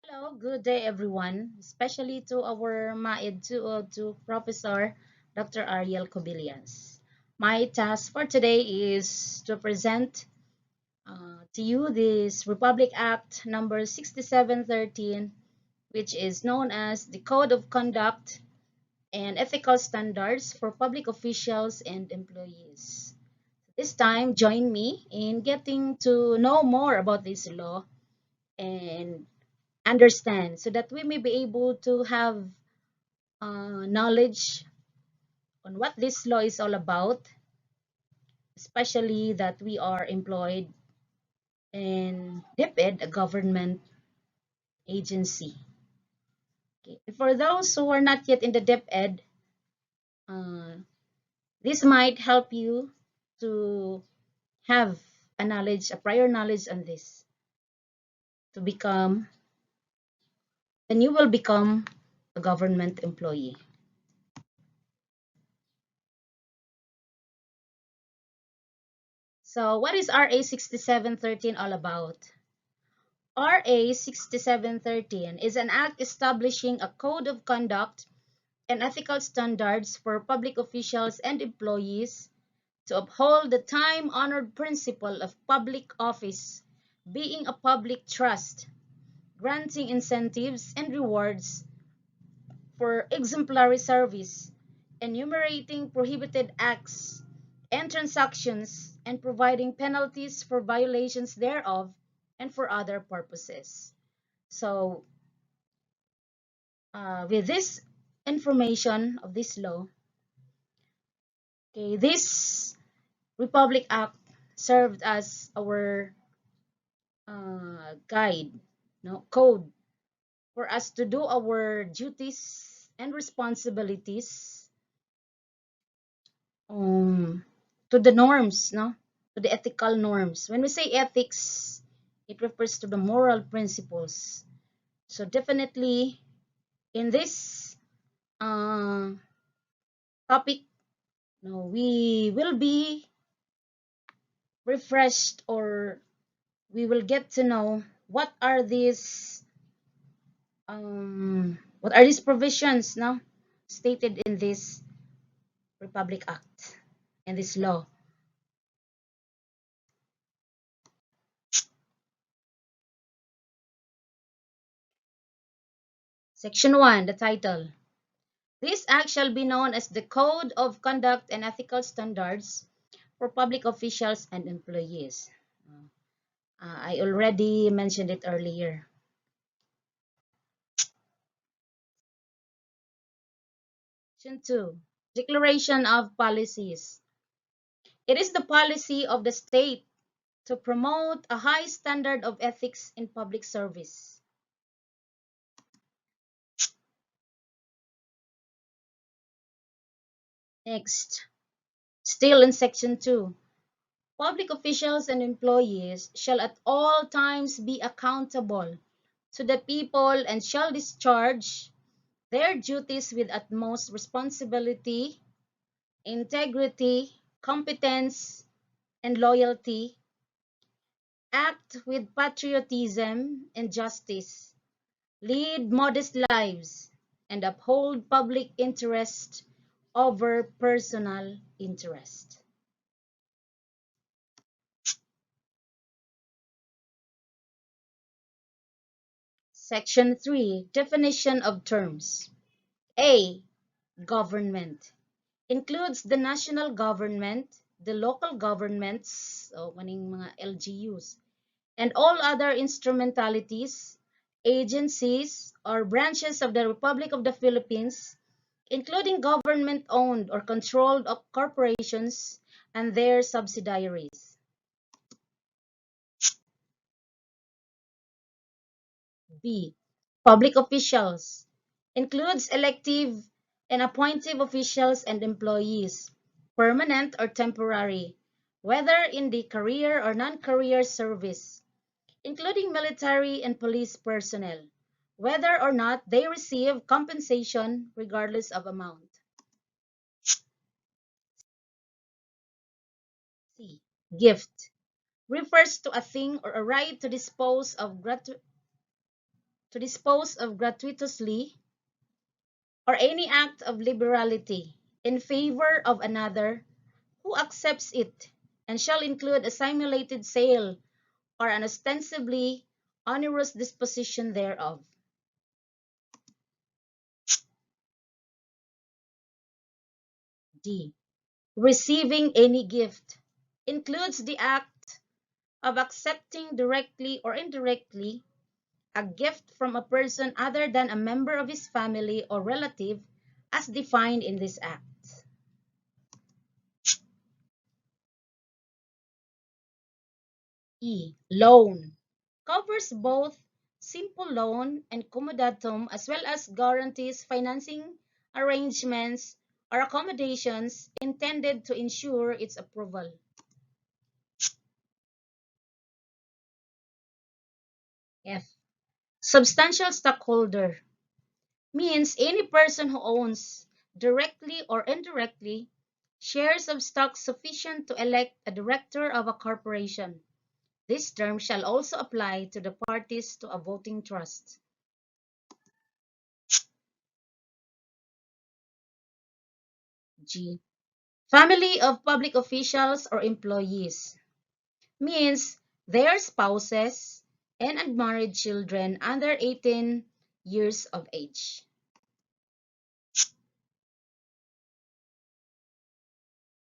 Hello, good day everyone, especially to our MAID 202 Professor Dr. Ariel Cobillas. My task for today is to present to you this Republic Act number 6713, which is known as the Code of Conduct and Ethical Standards for Public Officials and Employees. This time, join me in getting to know more about this law and understand so that we may be able to have knowledge on what this law is all about, especially that we are employed in DepEd, a government agency. Okay. For those who are not yet in the DepEd, uh, this might help you to have a knowledge, a prior knowledge on this, to become, then you will become a government employee. So what is RA 6713 all about? RA 6713 is an act establishing a code of conduct and ethical standards for public officials and employees to uphold the time-honored principle of public office being a public trust, granting incentives and rewards for exemplary service, enumerating prohibited acts and transactions, and providing penalties for violations thereof and for other purposes. So, with this information of this law, okay, this Republic Act served as our guide, no, code for us to do our duties and responsibilities um, to the norms, no, to the ethical norms. When we say ethics, it refers to the moral principles. So definitely in this uh, topic, no, we will be refreshed, or we will get to know what are these provisions now stated in this Republic Act and this law. Section 1, the title. This act shall be known as the Code of Conduct and Ethical Standards for Public Officials and Employees. I already mentioned it earlier. Section 2, Declaration of Policies. It is the policy of the state to promote a high standard of ethics in public service. Next, still in Section 2, public officials and employees shall at all times be accountable to the people and shall discharge their duties with utmost responsibility, integrity, competence, and loyalty, act with patriotism and justice, lead modest lives, and uphold public interest over personal interest. Section 3, Definition of Terms. A. Government includes the national government, the local governments, o maning mga LGUs, and all other instrumentalities, agencies, or branches of the Republic of the Philippines, including government-owned or controlled corporations and their subsidiaries. B. Public officials includes elective and appointive officials and employees, permanent or temporary, whether in the career or non-career service, including military and police personnel, whether or not they receive compensation regardless of amount. C. Gift refers to a thing or a right to dispose of to dispose of gratuitously or any act of liberality in favor of another who accepts it, and shall include a simulated sale or an ostensibly onerous disposition thereof. D. Receiving any gift includes the act of accepting directly or indirectly a gift from a person other than a member of his family or relative as defined in this act. E. Loan covers both simple loan and comodatum as well as guarantees financing arrangements or accommodations intended to ensure its approval. F. Substantial stockholder means any person who owns, directly or indirectly, shares of stock sufficient to elect a director of a corporation. This term shall also apply to the parties to a voting trust. G. Family of public officials or employees means their spouses and unmarried children under 18 years of age.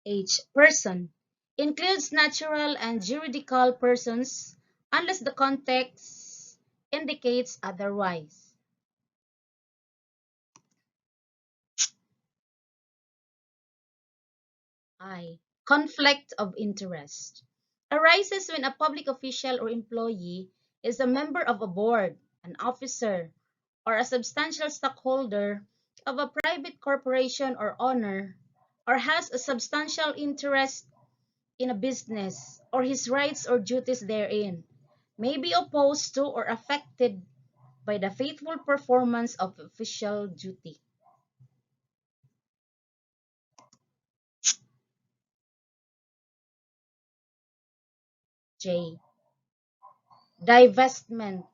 H. Person includes natural and juridical persons unless the context indicates otherwise. I. Conflict of interest arises when a public official or employee is a member of a board, an officer, or a substantial stockholder of a private corporation or owner, or has a substantial interest in a business, or his rights or duties therein, may be opposed to or affected by the faithful performance of official duty. J. Divestment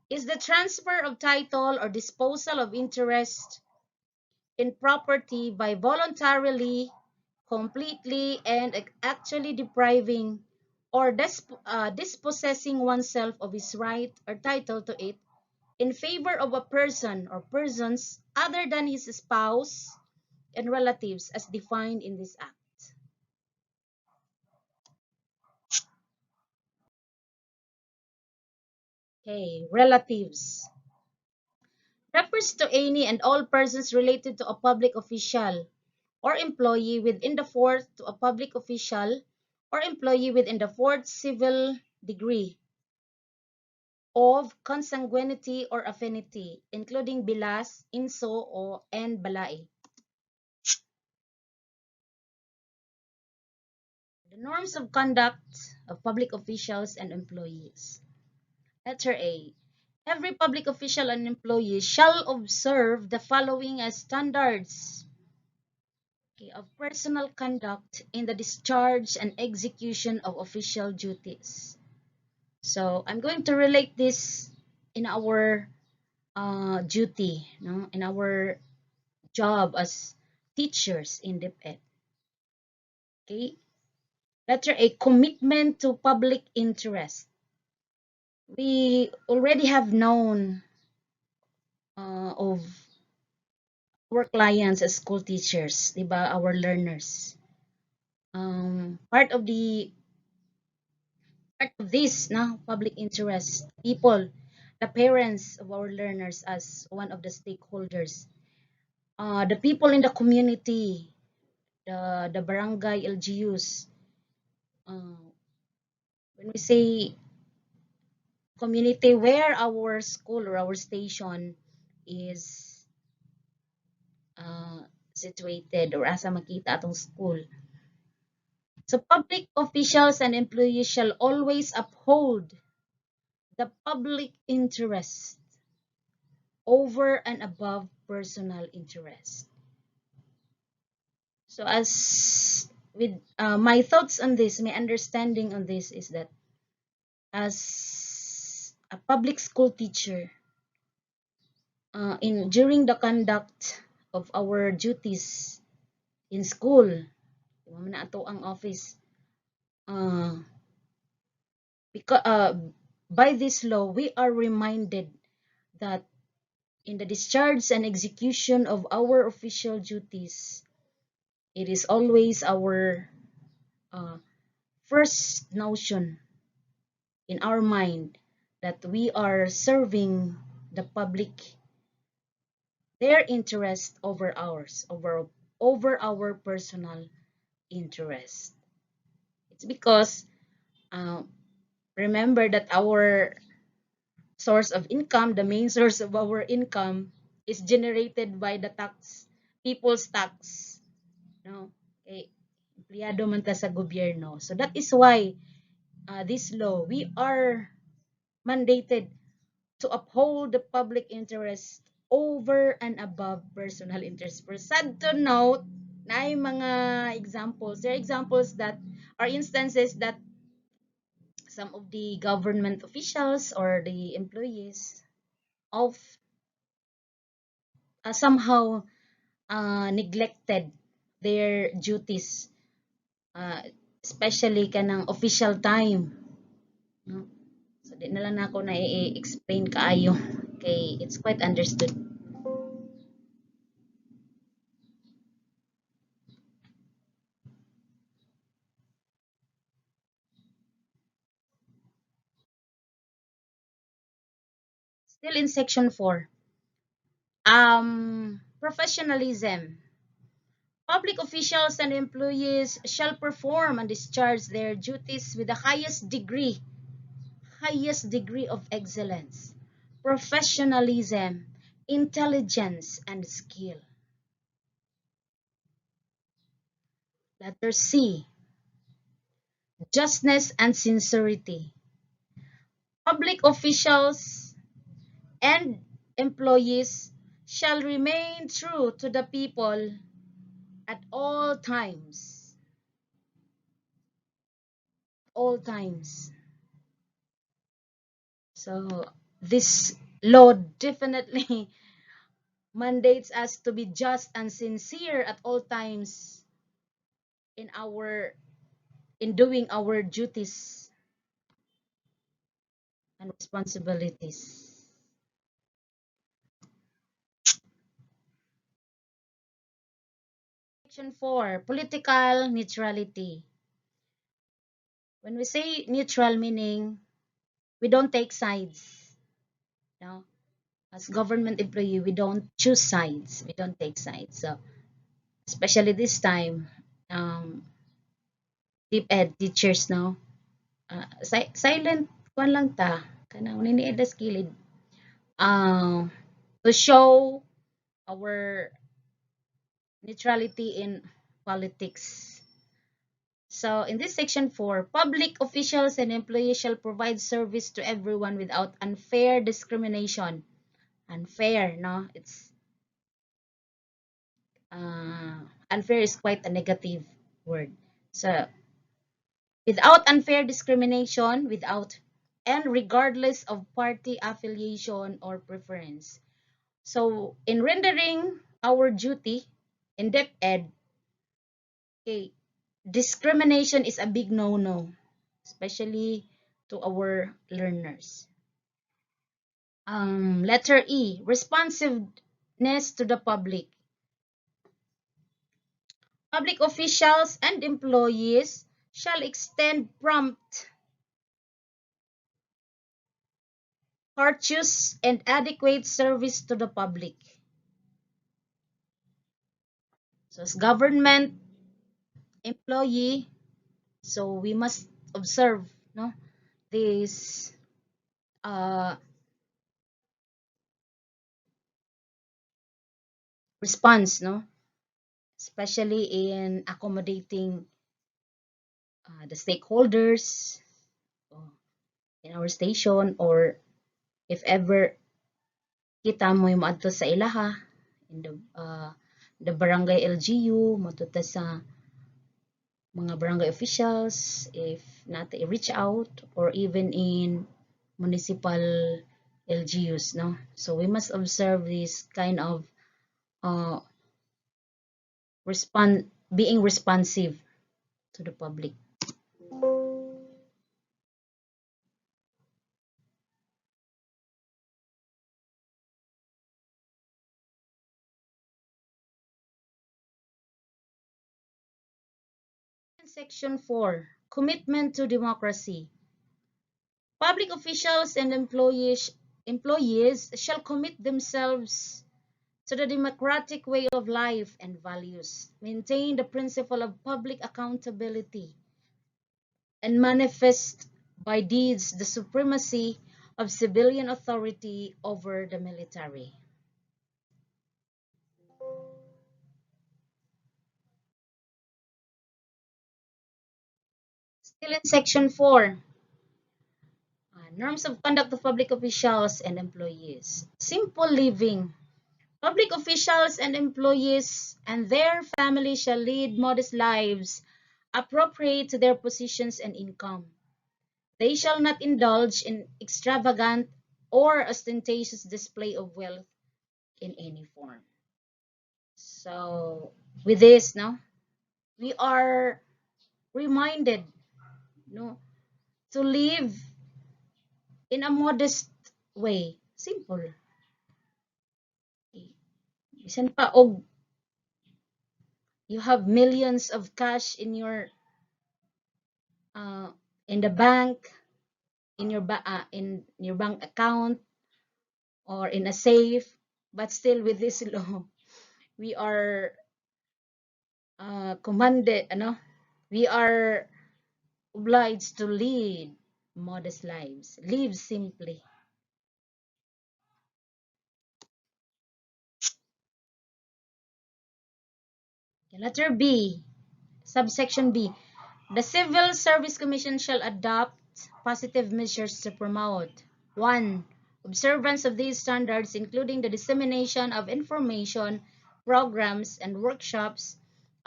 is the transfer of title or disposal of interest in property by voluntarily, completely, and actually depriving or dispossessing oneself of his right or title to it in favor of a person or persons other than his spouse and relatives as defined in this act. Okay, relatives refers to any and all persons related to a public official or employee within the fourth to a public official or employee within the fourth civil degree of consanguinity or affinity, including bilas, inso, and balai. The norms of conduct of public officials and employees. Letter A. Every public official and employee shall observe the following as standards, okay, of personal conduct in the discharge and execution of official duties. So I'm going to relate this in our duty, no? In our job as teachers in DepEd. Okay. Letter A, commitment to public interest. We already have known of our clients as school teachers, diba? Our learners. Part of this, no, public interest, people, the parents of our learners as one of the stakeholders, the people in the community, the barangay LGUs. Uh, when we say community where our school or our station is situated or asa makita atong school. So public officials and employees shall always uphold the public interest over and above personal interest. So as with my thoughts on this, my understanding on this is that as a public school teacher, in during the conduct of our duties in school, mo na ato ang office. Because by this law, we are reminded that in the discharge and execution of our official duties, it is always our first notion in our mind that we are serving the public, their interest over ours, over our personal interest. It's because remember that our source of income, the main source of our income, is generated by the tax, people's tax. No? Okay. Empleyado man ta sa gobyerno. So that is why this law, we are mandated to uphold the public interest over and above personal interest. For sad to note, na mga examples. There are examples that are instances that some of the government officials or the employees of somehow neglected their duties, uh, especially kanang official time, no? So di na lang ako na i-explain kaayo kay it's quite understood. Still in section 4, professionalism. Public officials and employees shall perform and discharge their duties with the highest degree of excellence, professionalism, intelligence, and skill. Letter C, justness and sincerity. Public officials and employees shall remain true to the people at all times. All times. So this law definitely mandates us to be just and sincere at all times in doing our duties and responsibilities. Section 4, political neutrality. When we say neutral, meaning we don't take sides. No? As government employee, we don't choose sides. We don't take sides. So, especially this time, deep ed teachers, no? Silent kwan lang ta. Kanang ninied na skilled. To show our neutrality in politics. So in this section 4, public officials and employees shall provide service to everyone without unfair discrimination. Unfair, no? It's unfair is quite a negative word. So without unfair discrimination, without and regardless of party affiliation or preference. So in rendering our duty in depth ed, okay, discrimination is a big no-no, especially to our learners. Letter E, responsiveness to the public. Public officials and employees shall extend prompt, courteous, and adequate service to the public. So as government employee, so we must observe, no, this response, no, especially in accommodating the stakeholders in our station, or if ever kita mo yung maadto sa ilaha in the barangay LGU, matuta sa mga barangay officials, if not i-reach out, or even in municipal LGUs, no? So we must observe this kind of uh, being responsive to the public. Section 4, Commitment to Democracy. Public officials and employees shall commit themselves to the democratic way of life and values, maintain the principle of public accountability, and manifest by deeds the supremacy of civilian authority over the military. Still in Section 4, Norms of Conduct of Public Officials and Employees. Simple living. Public officials and employees and their families shall lead modest lives appropriate to their positions and income. They shall not indulge in extravagant or ostentatious display of wealth in any form. So, with this, no, we are reminded, no, to live in a modest way, simple. Bisan pa og you have millions of cash uh, in the bank, in your bank account or in a safe, but still with this law, we are commanded, ano, we are obliged to lead modest lives, live simply. Letter B, subsection B. The Civil Service Commission shall adopt positive measures to promote 1. Observance of these standards, including the dissemination of information, programs, and workshops,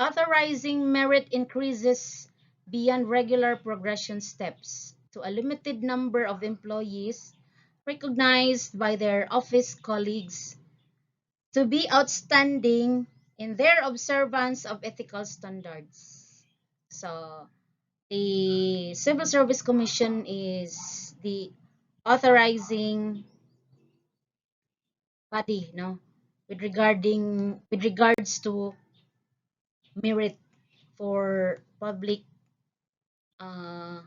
authorizing merit increases beyond regular progression steps to a limited number of employees recognized by their office colleagues to be outstanding in their observance of ethical standards. So, the Civil Service Commission is the authorizing body, no, with regards to merit for public uh,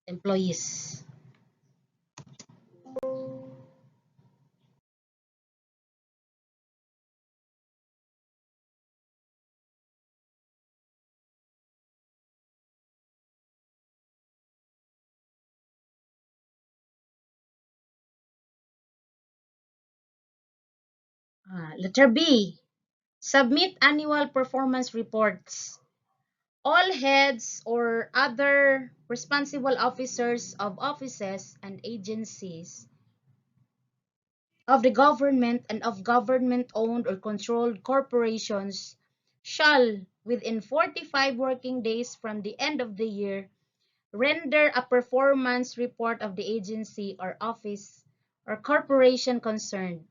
employees. Letter B, submit annual performance reports. All heads or other responsible officers of offices and agencies of the government and of government-owned or controlled corporations shall, within 45 working days from the end of the year, render a performance report of the agency or office or corporation concerned.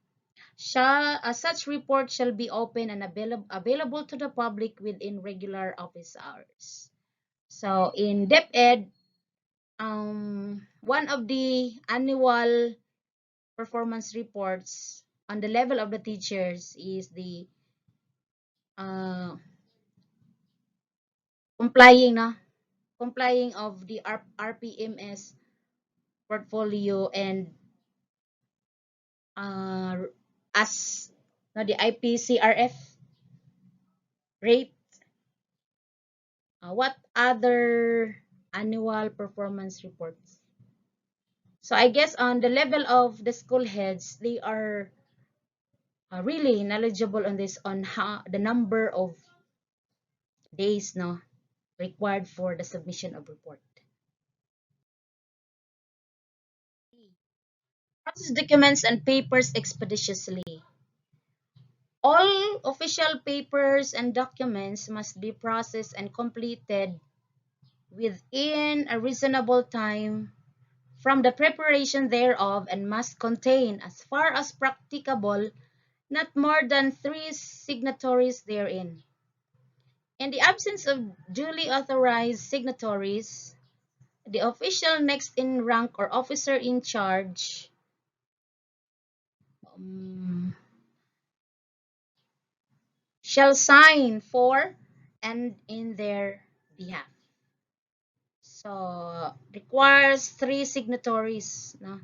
Such report shall be open and available to the public within regular office hours. So in DepEd, one of the annual performance reports on the level of the teachers is the uh, complying na complying of the RPMS portfolio and uh, as no, the IPCRF rate. What other annual performance reports? So I guess on the level of the school heads, they are really knowledgeable on this, on how the number of days, no, required for the submission of report. Process documents and papers expeditiously. All official papers and documents must be processed and completed within a reasonable time from the preparation thereof, and must contain, as far as practicable, not more than 3 signatories therein. In the absence of duly authorized signatories, the official next in rank or officer in charge um, shall sign for and in their behalf. So, requires 3 signatories, no,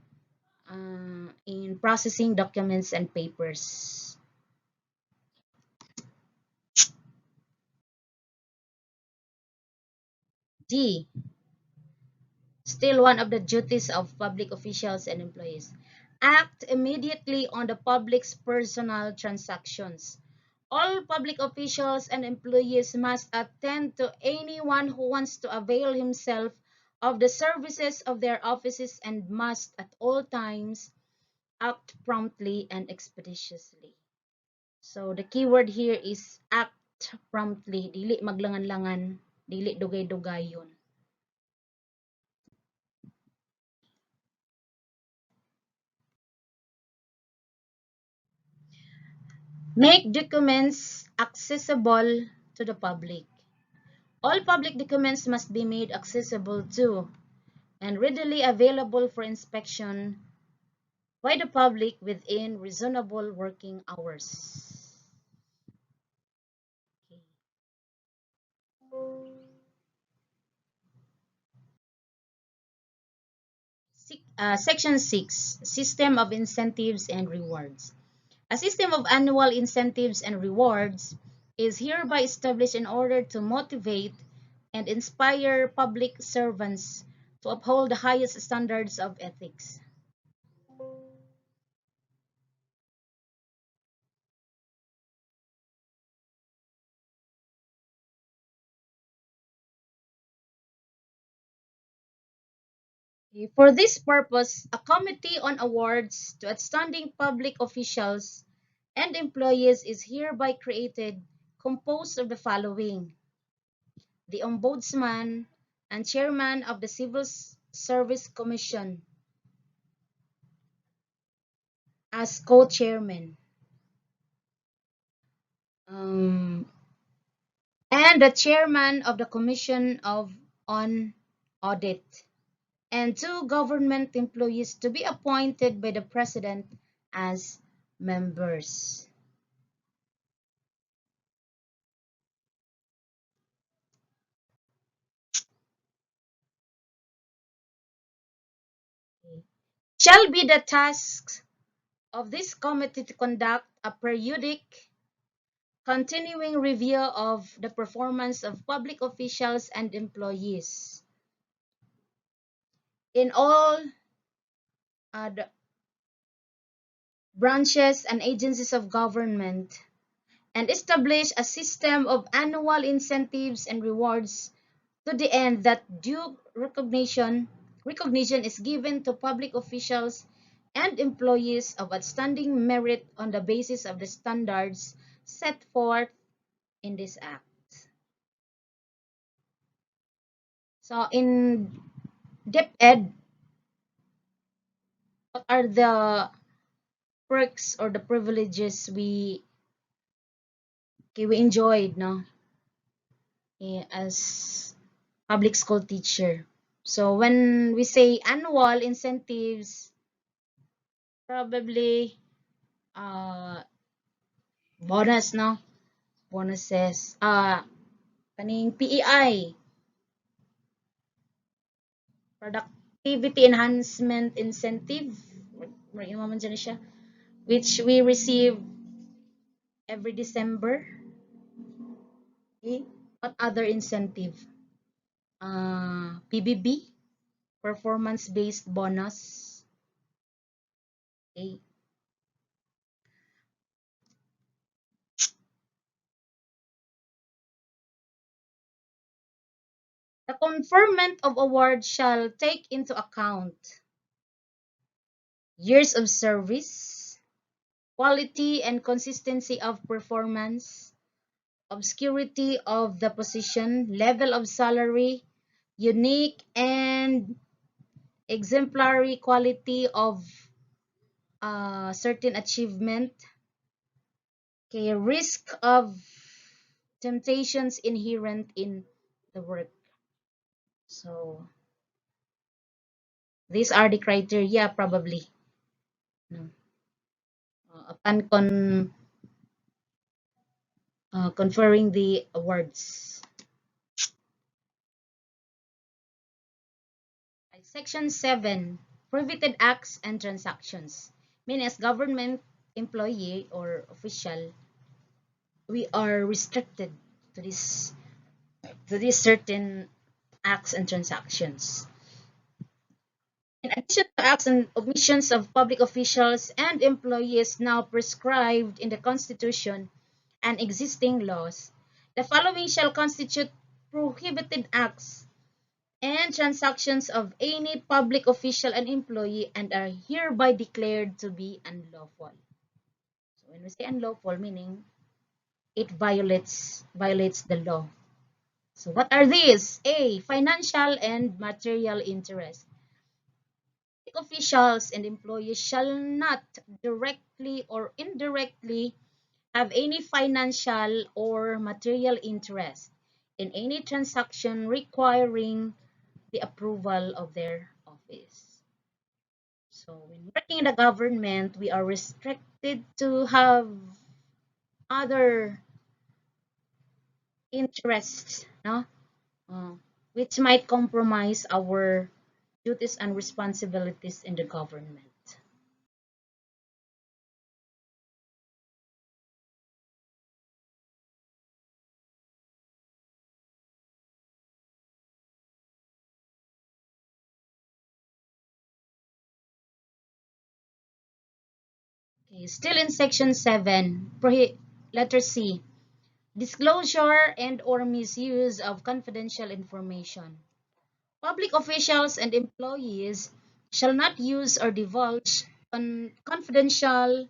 in processing documents and papers. D. Still one of the duties of public officials and employees. Act immediately on the public's personal transactions. All public officials and employees must attend to anyone who wants to avail himself of the services of their offices and must at all times act promptly and expeditiously. So the keyword here is act promptly. Dili maglangan-langan, dili dugay-dugayon. Make documents accessible to the public. All public documents must be made accessible to and readily available for inspection by the public within reasonable working hours. Section 6, System of Incentives and Rewards. A system of annual incentives and rewards is hereby established in order to motivate and inspire public servants to uphold the highest standards of ethics. For this purpose, a committee on awards to outstanding public officials and employees is hereby created, composed of the following: the Ombudsman and Chairman of the Civil Service Commission as co-chairman, um, and the Chairman of the Commission on Audit, and 2 government employees to be appointed by the President as members. Shall be the tasks of this committee to conduct a periodic, continuing review of the performance of public officials and employees in all the branches and agencies of government, and establish a system of annual incentives and rewards to the end that due recognition is given to public officials and employees of outstanding merit on the basis of the standards set forth in this act. So in DepEd, what are the perks or the privileges we enjoyed, no, as public school teacher? So when we say annual incentives, probably bonus, no, bonuses, kaning PEI, productivity enhancement incentive, which we receive every December. Okay. What other incentive? PBB, performance-based bonus. Okay. The conferment of award shall take into account years of service, quality and consistency of performance, obscurity of the position, level of salary, unique and exemplary quality of certain achievement, okay, risk of temptations inherent in the work. So these are the criteria probably, no? Upon conferring the awards. Section 7, prohibited acts and transactions. Meaning as government employee or official, we are restricted to this certain acts and transactions. In addition to acts and omissions of public officials and employees now prescribed in the Constitution and existing laws, the following shall constitute prohibited acts and transactions of any public official and employee and are hereby declared to be unlawful. So when we say unlawful, meaning it violates the law. So what are these? A. Financial and material interest. Public officials and employees shall not directly or indirectly have any financial or material interest in any transaction requiring the approval of their office. So when working in the government, we are restricted to have other interests, no? Uh, which might compromise our duties and responsibilities in the government. Okay, still in section 7, letter C, disclosure and or misuse of confidential information. Public officials and employees shall not use or divulge confidential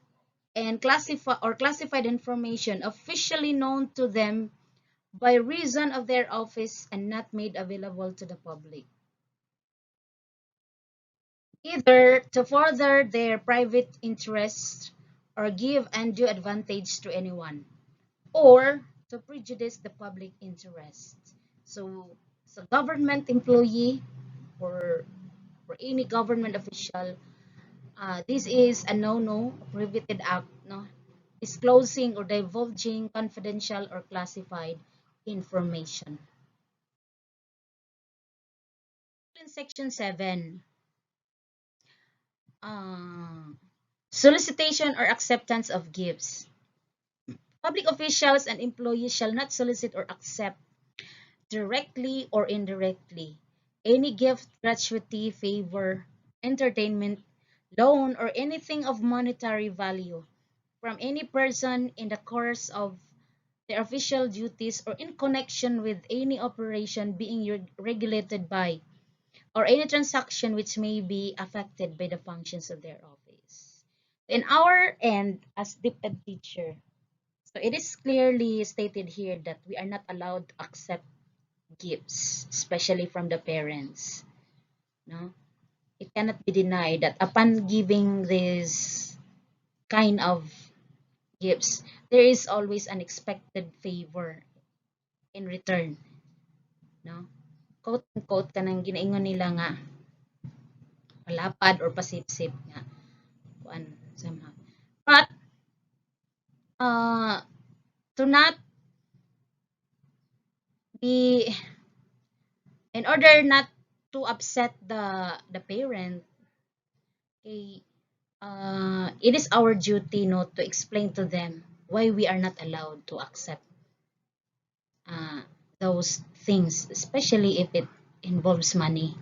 and classified information officially known to them by reason of their office and not made available to the public, either to further their private interests or give undue advantage to anyone, or to prejudice the public interest. So, as a government employee or for any government official, this is a no-no, prohibited act, no? Disclosing or divulging confidential or classified information. In section 7, uh, solicitation or acceptance of gifts. Public officials and employees shall not solicit or accept directly or indirectly any gift, gratuity, favor, entertainment, loan, or anything of monetary value from any person in the course of their official duties or in connection with any operation being regulated by or any transaction which may be affected by the functions of their office. In our end, as DepEd teacher, so it is clearly stated here that we are not allowed to accept gifts, especially from the parents. No, it cannot be denied that upon giving this kind of gifts, there is always an expected favor in return. No, quote unquote kanang ginaingon nila nga malapad or pasipsip nga kuan somehow. But uh, to not be, in order not to upset the parent, okay, it is our duty, no, to explain to them why we are not allowed to accept uh, those things, especially if it involves money.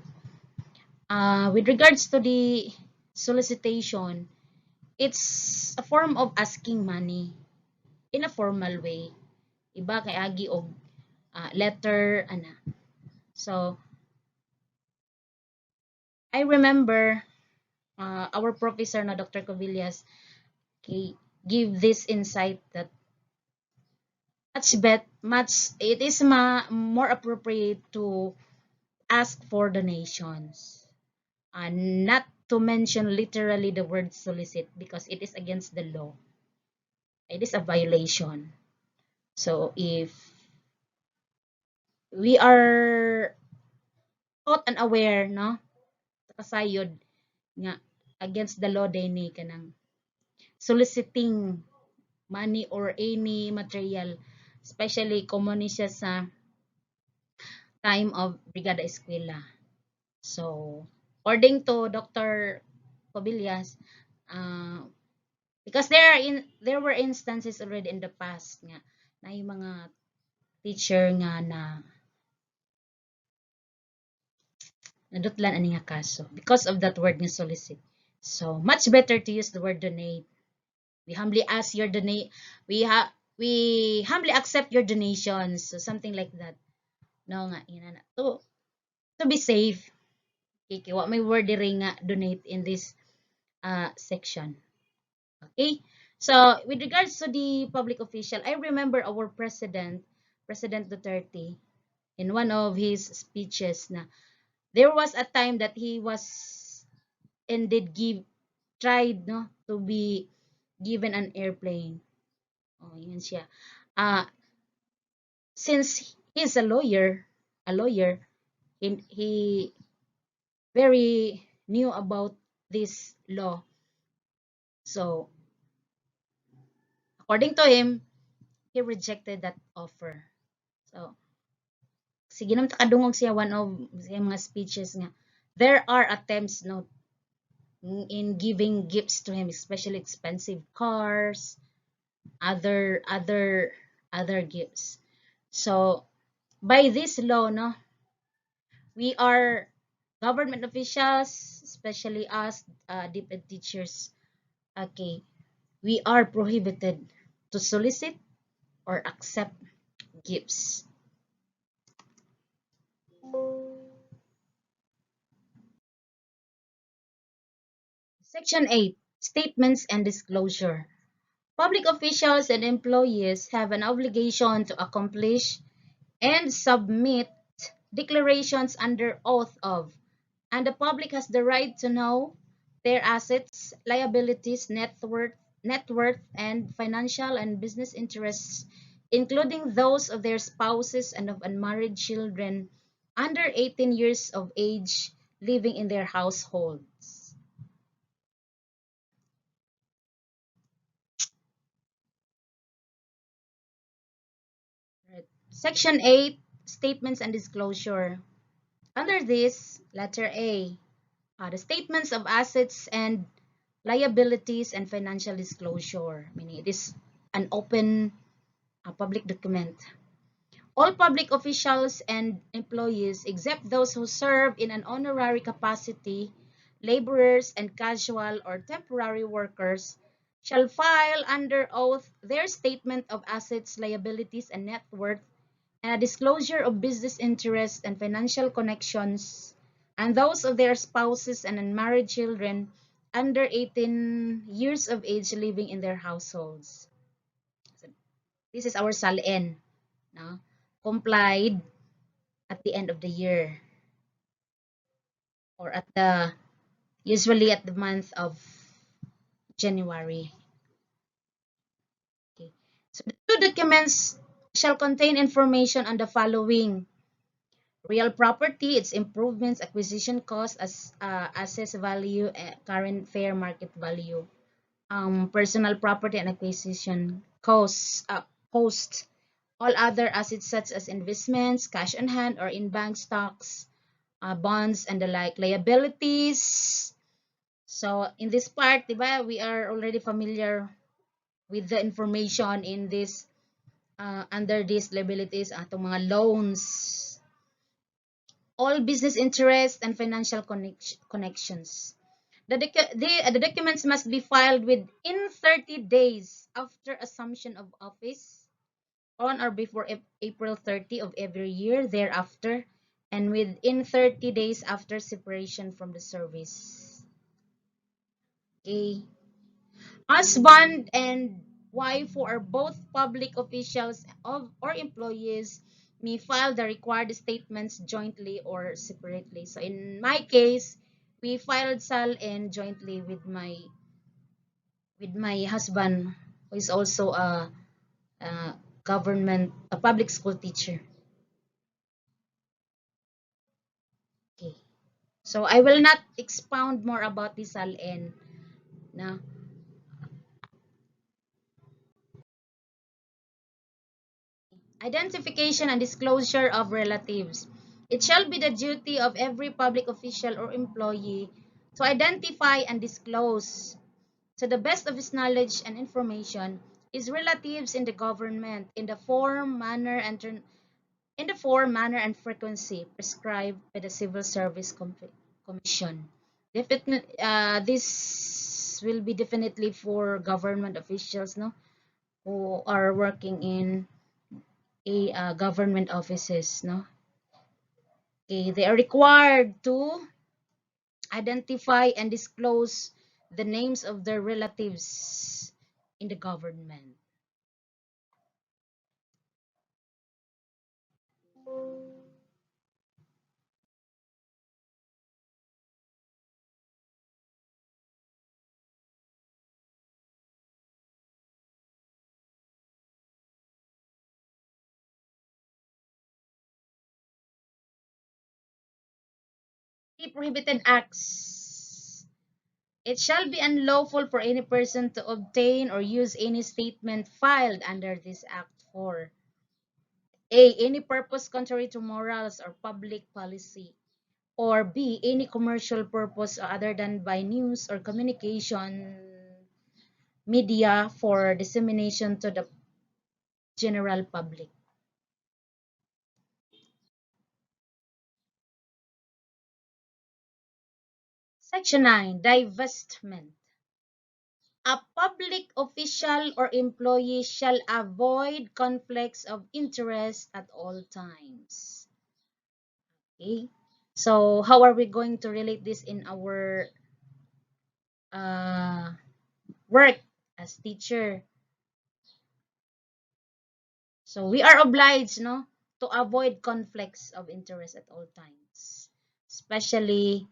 With regards to the solicitation, it's a form of asking money in a formal way. Iba kay agi og letter ana. So I remember our professor na Dr. Covillas, he give this insight that much it is more appropriate to ask for donations. not to mention literally the word solicit because it is against the law. It is a violation. So if we are taught and aware, no, kasayod nga against the law day ni kanang soliciting money or any material, especially common ni siya sa time of Brigada Eskwela. So, according to Dr. Cobillas, uh, because there were instances already in the past nga na yung mga teacher nga na nadutlan ani nga kaso because of that word nga solicit. So, much better to use the word donate. We humbly ask your donate. We humbly accept your donations. So, something like that. No nga, ina na. To be safe, okay, what may word diri nga donate in this section. Okay? So, with regards to the public official, I remember our president, President Duterte, in one of his speeches na there was a time that he was and did tried no to be given an airplane. Oh, yun siya. Since he's a lawyer, he very knew about this law. So, according to him, he rejected that offer. So, sige naman takadungog siya one of siya mga speeches nga. There are attempts no in giving gifts to him, especially expensive cars, other gifts. So, by this law, no, we are government officials, especially us, DepEd teachers, okay, we are prohibited to solicit or accept gifts. Section 8, Statements and Disclosure. Public officials and employees have an obligation to accomplish and submit declarations under oath of, and the public has the right to know their assets, liabilities, net worth, and financial and business interests, including those of their spouses and of unmarried children under 18 years of age living in their households. Right. Section 8, Statements and Disclosure. Under this, letter A, the statements of assets and liabilities and financial disclosure, meaning it is an open public document. All public officials and employees, except those who serve in an honorary capacity, laborers and casual or temporary workers, shall file under oath their statement of assets, liabilities, and net worth, and a disclosure of business interests and financial connections, and those of their spouses and unmarried children under 18 years of age living in their households. So, this is our SALN, no? Complied at the end of the year or usually at the month of January. Okay. So the two documents shall contain information on the following: real property, its improvements, acquisition cost, assess value, current fair market value, personal property and acquisition costs, post, all other assets such as investments, cash on hand or in bank stocks, bonds and the like, liabilities. So in this part, diba, we are already familiar with the information in this under these liabilities, atong mga loans, all business interests and financial connections. The documents must be filed within 30 days after assumption of office, on or before April 30 of every year thereafter, and within 30 days after separation from the service. Okay. Husband and wife who are both public officials or employees may file the required statements jointly or separately. So in my case, we filed SAL-N jointly with my husband, who is also a a public school teacher. Okay. So I will not expound more about the SAL-N. Now, identification and disclosure of relatives. It shall be the duty of every public official or employee to identify and disclose, to the best of his knowledge and information, his relatives in the government in the form, manner, and frequency prescribed by the Civil Service Commission. This will be definitely for government officials, no, who are working in a government offices, no. Okay, they are required to identify and disclose the names of their relatives in the government. The prohibited acts. It shall be unlawful for any person to obtain or use any statement filed under this act for A. Any purpose contrary to morals or public policy, or B. Any commercial purpose other than by news or communication media for dissemination to the general public. Section 9. Divestment. A public official or employee shall avoid conflicts of interest at all times. Okay? So, how are we going to relate this in our uh, work as teacher? So, we are obliged, no, to avoid conflicts of interest at all times, especially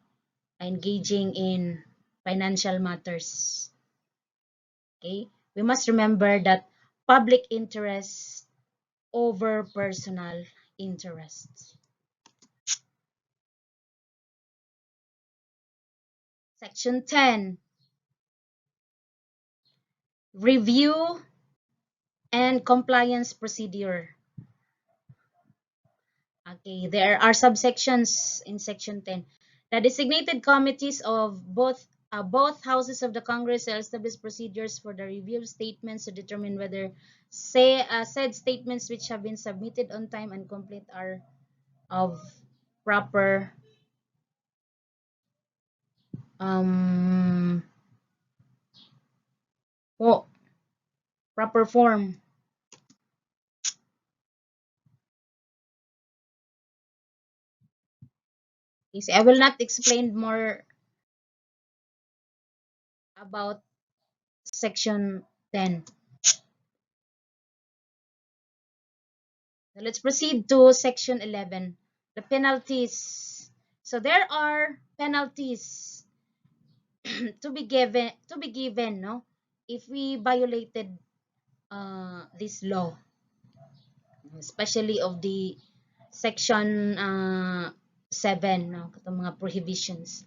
engaging in financial matters. Okay? We must remember that public interest over personal interests. Section 10. Review and compliance procedure. Okay, there are subsections in section 10. The designated committees of both houses of the Congress shall establish procedures for the review of statements to determine whether said statements which have been submitted on time and complete are of proper um oh, proper form. You see, I will not explain more about section 10. So let's proceed to section 11, the penalties. So there are penalties to be given, no, if we violated this law, especially of the section 7, no, itong mga prohibitions.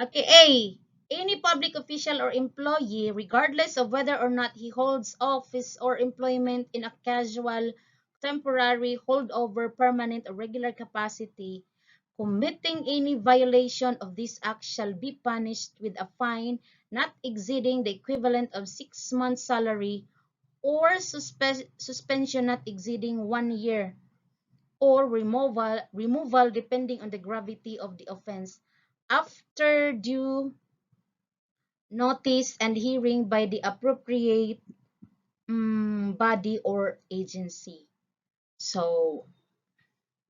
Okay, A. Any public official or employee, regardless of whether or not he holds office or employment in a casual, temporary, holdover, permanent, or regular capacity, committing any violation of this act shall be punished with a fine not exceeding the equivalent of 6 months' salary, or suspension not exceeding 1 year, or removal depending on the gravity of the offense, after due notice and hearing by the appropriate body or agency. So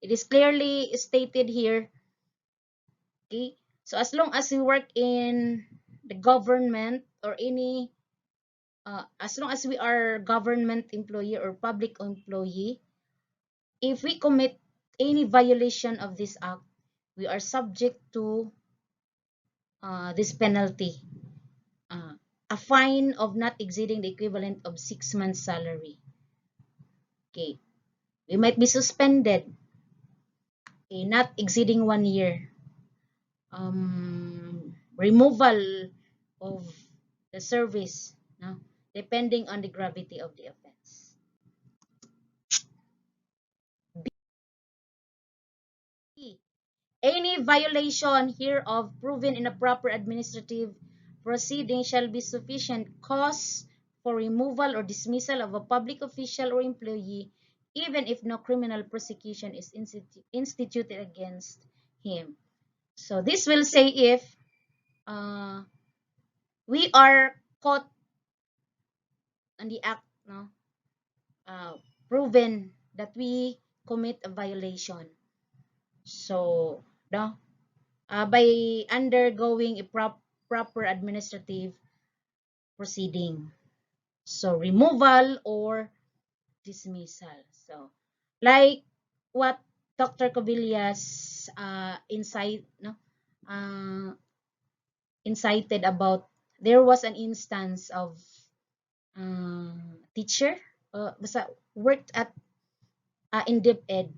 it is clearly stated here. Okay, so as long as we work in the government or any as long as we are government employee or public employee, if we commit any violation of this act, we are subject to this penalty, uh, a fine of not exceeding the equivalent of 6 months salary. Okay, we might be suspended, okay, not exceeding 1 year, removal of the service, no, depending on the gravity of the offense. B. Any violation hereof proven in a proper administrative proceeding shall be sufficient cause for removal or dismissal of a public official or employee, even if no criminal prosecution is instituted against him. So this will say if uh, we are caught on the act, no, uh, proven that we commit a violation. So, no, by undergoing a proper administrative proceeding. So, removal or dismissal. So, like what Dr. Cabillas uh, incited about, there was an instance of teacher basta worked at in DepEd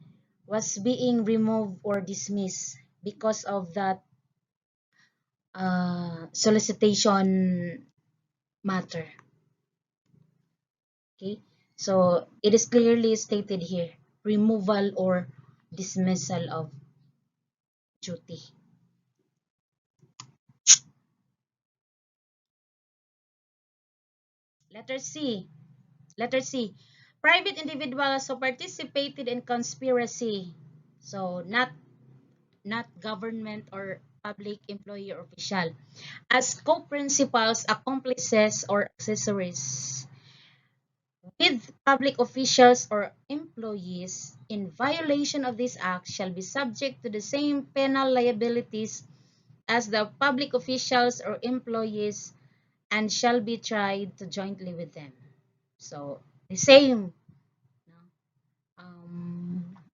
was being removed or dismissed because of that solicitation matter. Okay, so it is clearly stated here, removal or dismissal of duty. Letter C. Letter C. Private individuals who participated in conspiracy. So not government or public employee or official. As co-principals, accomplices, or accessories with public officials or employees in violation of this act shall be subject to the same penal liabilities as the public officials or employees and shall be tried to jointly with them. So the same,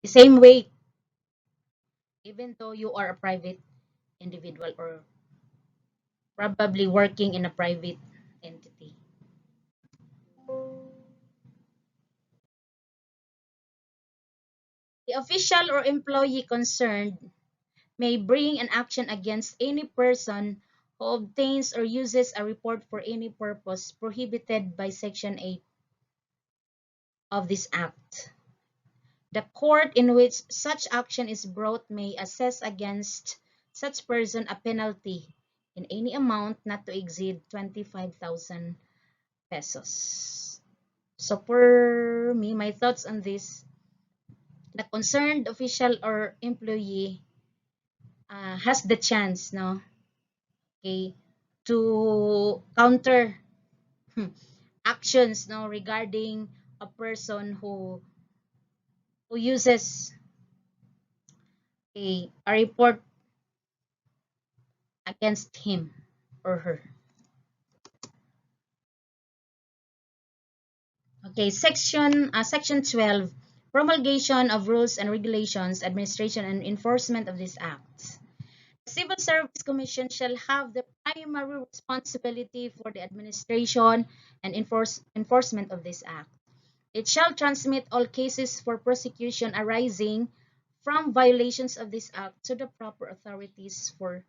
the same way, even though you are a private individual or probably working in a private entity. The official or employee concerned may bring an action against any person who obtains or uses a report for any purpose prohibited by Section 8 of this Act. The court in which such action is brought may assess against such person a penalty in any amount not to exceed 25,000 pesos. So for me, my thoughts on this, the concerned official or employee has the chance, no, okay, to counter actions, no, regarding a person who uses a report against him or her. Okay, section 12, promulgation of rules and regulations, administration and enforcement of this act. The Civil Service Commission shall have the primary responsibility for the administration and enforcement of this act. It shall transmit all cases for prosecution arising from violations of this act to the proper authorities for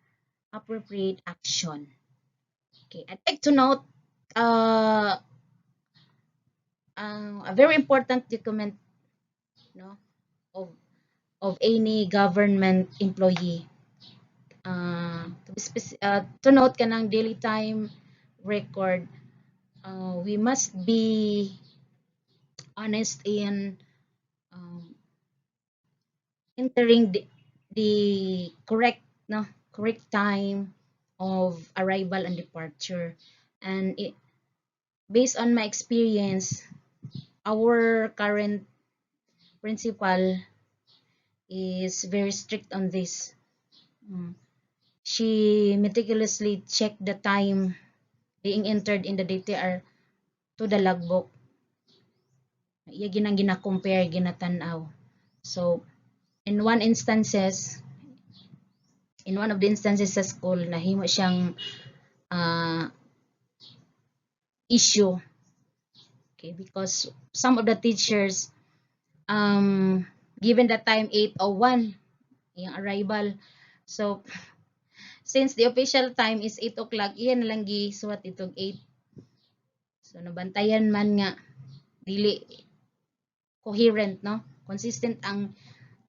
appropriate action. Okay, I'd like to note a very important document, no, of any government employee. To note kanang daily time record, we must be honest in um, entering the correct, no, correct time of arrival and departure. And based on my experience, our current principal is very strict on this. She meticulously checked the time being entered in the DTR to the logbook. Iya ginang gina-compare, ginatanaw. So in in one of the instances sa school, nahimo siyang uh, issue. Okay, because some of the teachers, given the time 8:01, yung arrival. So, since the official time is 8 o'clock, iyan lang gisuwat itong 8. So, nabantayan man nga, dili coherent, no? Consistent ang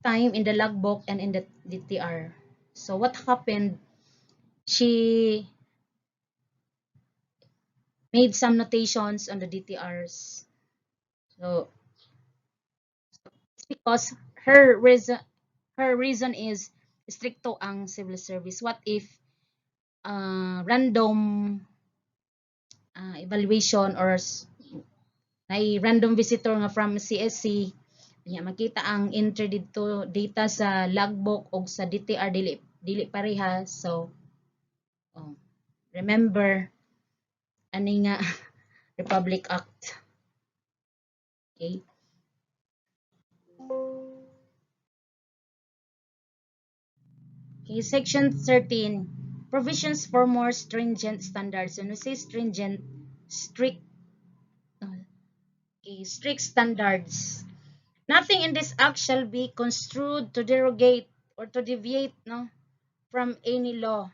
time in the logbook and in the DTR. So, what happened? She made some notations on the DTRs. So, it's because her reason is stricto ang civil service. What if random evaluation or may random visitor nga from CSC nya makita ang entry dito data sa logbook o sa DTR dili pareha. So remember ani nga Republic Act. Okay. Okay, section 13, provisions for more stringent standards. When we say stringent, strict standards. Nothing in this act shall be construed to derogate or to deviate, no, from any law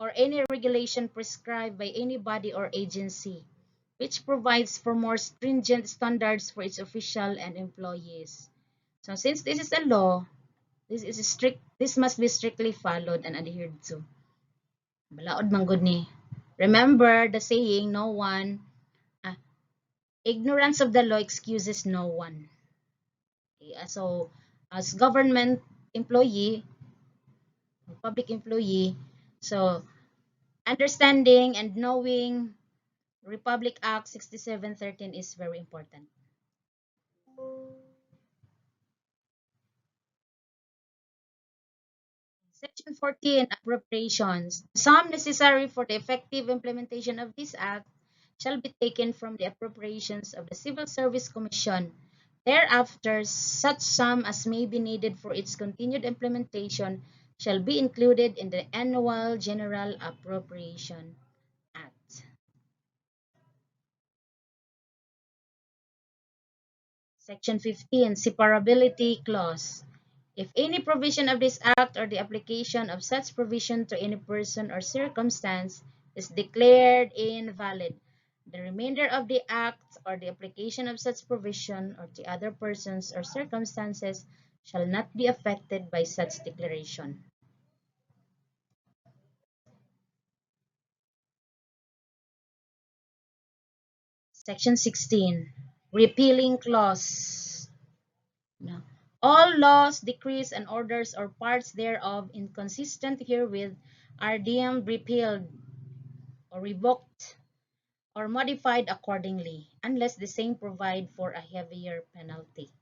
or any regulation prescribed by any body or agency, which provides for more stringent standards for its official and employees. So since this is a law, this must be strictly followed and adhered to. Balaod man gud ni. Remember the saying, no one ignorance of the law excuses no one. Okay, so as government employee, public employee, so understanding and knowing Republic Act 6713 is very important. Section 14, appropriations. The sum necessary for the effective implementation of this act shall be taken from the appropriations of the Civil Service Commission. Thereafter, such sum as may be needed for its continued implementation shall be included in the Annual General Appropriation Act. Section 15, separability clause. If any provision of this act or the application of such provision to any person or circumstance is declared invalid, the remainder of the act or the application of such provision or to other persons or circumstances shall not be affected by such declaration. Section 16, repealing clause. No. All laws, decrees, and orders or parts thereof inconsistent herewith are deemed repealed or revoked or modified accordingly, unless the same provide for a heavier penalty.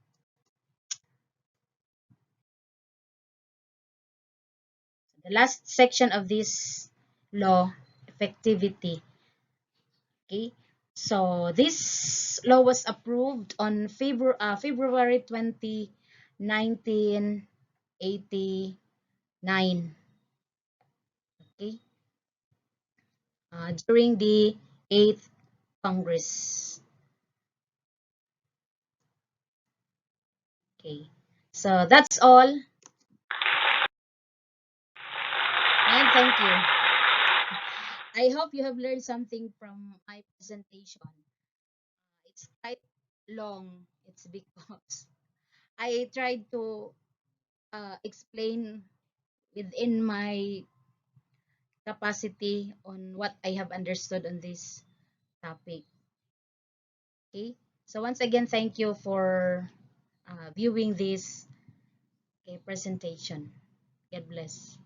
The last section of this law, effectivity. Okay, so this law was approved on February 20, 1989. Okay, during the 8th Congress. Okay, so that's all. And thank you. I hope you have learned something from my presentation. It's quite long. It's because I tried to explain within my capacity on what I have understood on this topic. Okay. So once again, thank you for viewing this presentation. God bless.